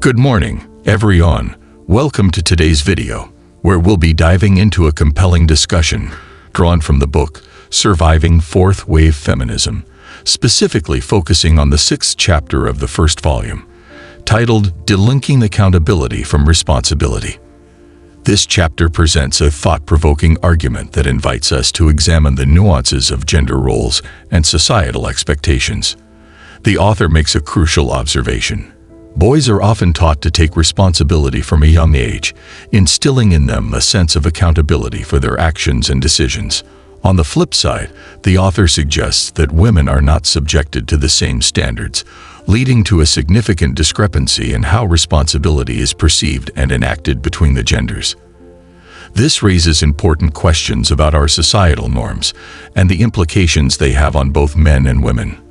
Good morning, everyone. Welcome to today's video, where we'll be diving into a compelling discussion drawn from the book Surviving Fourth Wave Feminism, specifically focusing on the 6th chapter of the first volume, titled Delinking Accountability from Responsibility. This chapter presents a thought-provoking argument that invites us to examine the nuances of gender roles and societal expectations. The author makes a crucial observation. Boys are often taught to take responsibility from a young age, instilling in them a sense of accountability for their actions and decisions. On the flip side, the author suggests that women are not subjected to the same standards, leading to a significant discrepancy in how responsibility is perceived and enacted between the genders. This raises important questions about our societal norms and the implications they have on both men and women.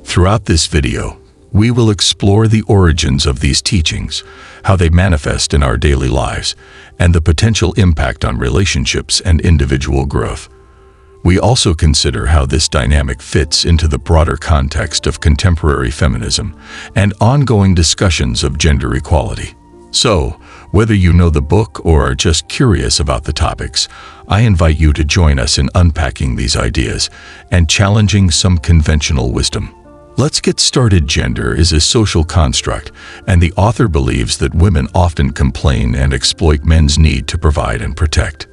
Throughout this video, we will explore the origins of these teachings, how they manifest in our daily lives, and the potential impact on relationships and individual growth. We also consider how this dynamic fits into the broader context of contemporary feminism and ongoing discussions of gender equality. So, whether you know the book or are just curious about the topics, I invite you to join us in unpacking these ideas and challenging some conventional wisdom. Let's get started. Gender is a social construct, and the author believes that women often complain and exploit men's need to provide and protect.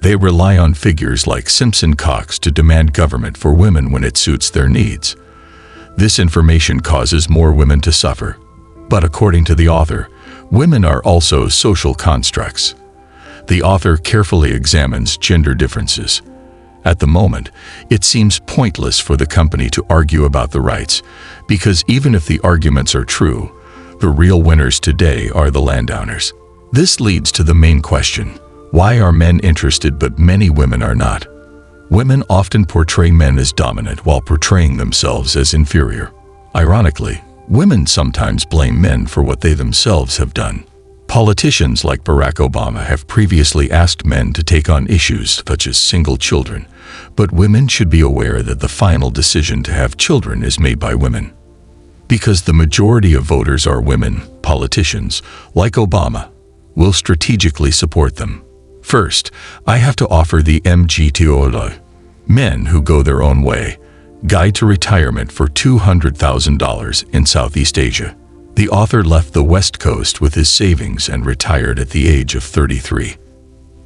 They rely on figures like Simpson Cox to demand government for women when it suits their needs. This information causes more women to suffer. But according to the author, women are also social constructs. The author carefully examines gender differences. At the moment, it seems pointless for the company to argue about the rights, because even if the arguments are true, the real winners today are the landowners. This leads to the main question: why are men interested but many women are not? Women often portray men as dominant while portraying themselves as inferior. Ironically, women sometimes blame men for what they themselves have done. Politicians like Barack Obama have previously asked men to take on issues such as single children, but women should be aware that the final decision to have children is made by women. Because the majority of voters are women, politicians, like Obama, will strategically support them. First, I have to offer the MGTOW, Men Who Go Their Own Way, Guide to Retirement for $200,000 in Southeast Asia. The author left the West Coast with his savings and retired at the age of 33.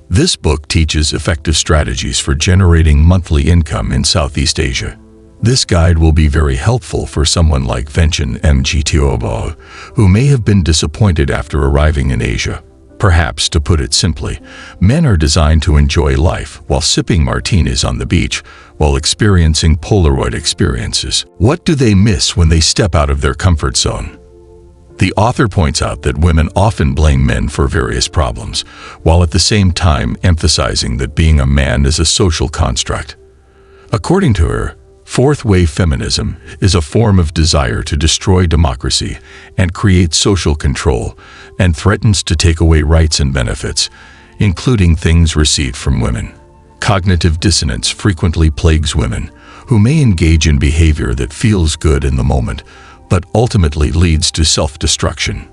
This book teaches effective strategies for generating monthly income in Southeast Asia. This guide will be very helpful for someone like Vention MGTOW, who may have been disappointed after arriving in Asia. Perhaps, to put it simply, men are designed to enjoy life while sipping martinis on the beach, while experiencing Polaroid experiences. What do they miss when they step out of their comfort zone? The author points out that women often blame men for various problems, while at the same time emphasizing that being a man is a social construct. According to her, fourth wave feminism is a form of desire to destroy democracy and create social control, and threatens to take away rights and benefits, including things received from women. Cognitive dissonance frequently plagues women, who may engage in behavior that feels good in the moment, but ultimately leads to self-destruction.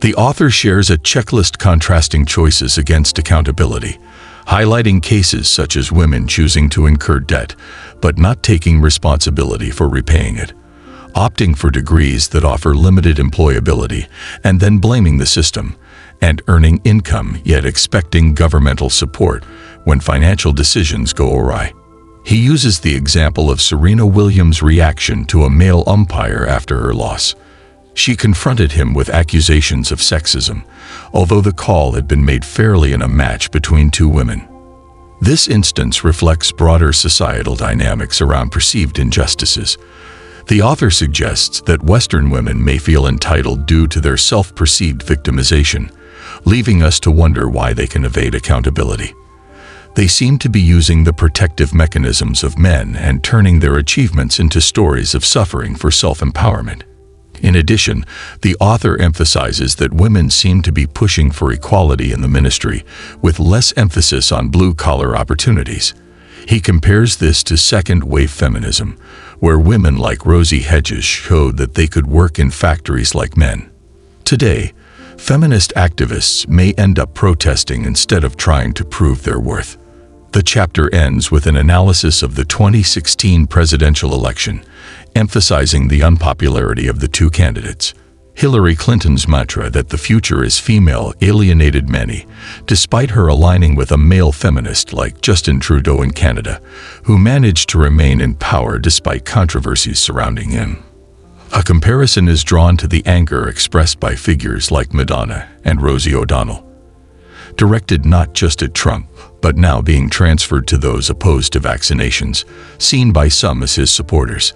The author shares a checklist contrasting choices against accountability, highlighting cases such as women choosing to incur debt but not taking responsibility for repaying it, opting for degrees that offer limited employability and then blaming the system, and earning income yet expecting governmental support when financial decisions go awry. He uses the example of Serena Williams' reaction to a male umpire after her loss. She confronted him with accusations of sexism, although the call had been made fairly in a match between two women. This instance reflects broader societal dynamics around perceived injustices. The author suggests that Western women may feel entitled due to their self-perceived victimization, leaving us to wonder why they can evade accountability. They seem to be using the protective mechanisms of men and turning their achievements into stories of suffering for self-empowerment. In addition, the author emphasizes that women seem to be pushing for equality in the ministry, with less emphasis on blue-collar opportunities. He compares this to second-wave feminism, where women like Rosie Hedges showed that they could work in factories like men. Today, feminist activists may end up protesting instead of trying to prove their worth. The chapter ends with an analysis of the 2016 presidential election, emphasizing the unpopularity of the two candidates. Hillary Clinton's mantra that the future is female alienated many, despite her aligning with a male feminist like Justin Trudeau in Canada, who managed to remain in power despite controversies surrounding him. A comparison is drawn to the anger expressed by figures like Madonna and Rosie O'Donnell, directed not just at Trump, but now being transferred to those opposed to vaccinations, seen by some as his supporters.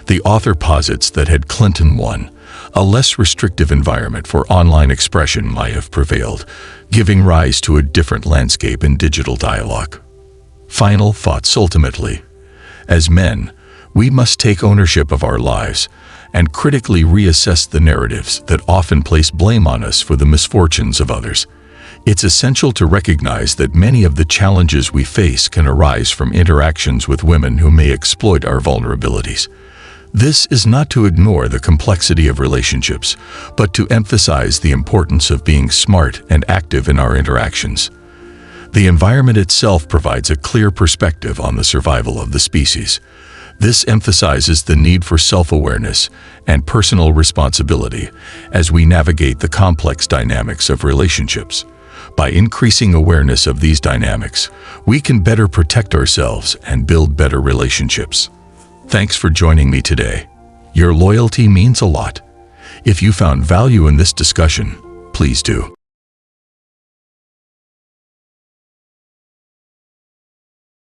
The author posits that had Clinton won, a less restrictive environment for online expression might have prevailed, giving rise to a different landscape in digital dialogue. Final thoughts. Ultimately, as men, we must take ownership of our lives and critically reassess the narratives that often place blame on us for the misfortunes of others. It's essential to recognize that many of the challenges we face can arise from interactions with women who may exploit our vulnerabilities. This is not to ignore the complexity of relationships, but to emphasize the importance of being smart and active in our interactions. The environment itself provides a clear perspective on the survival of the species. This emphasizes the need for self-awareness and personal responsibility as we navigate the complex dynamics of relationships. By increasing awareness of these dynamics, we can better protect ourselves and build better relationships. Thanks for joining me today. Your loyalty means a lot. If you found value in this discussion, please do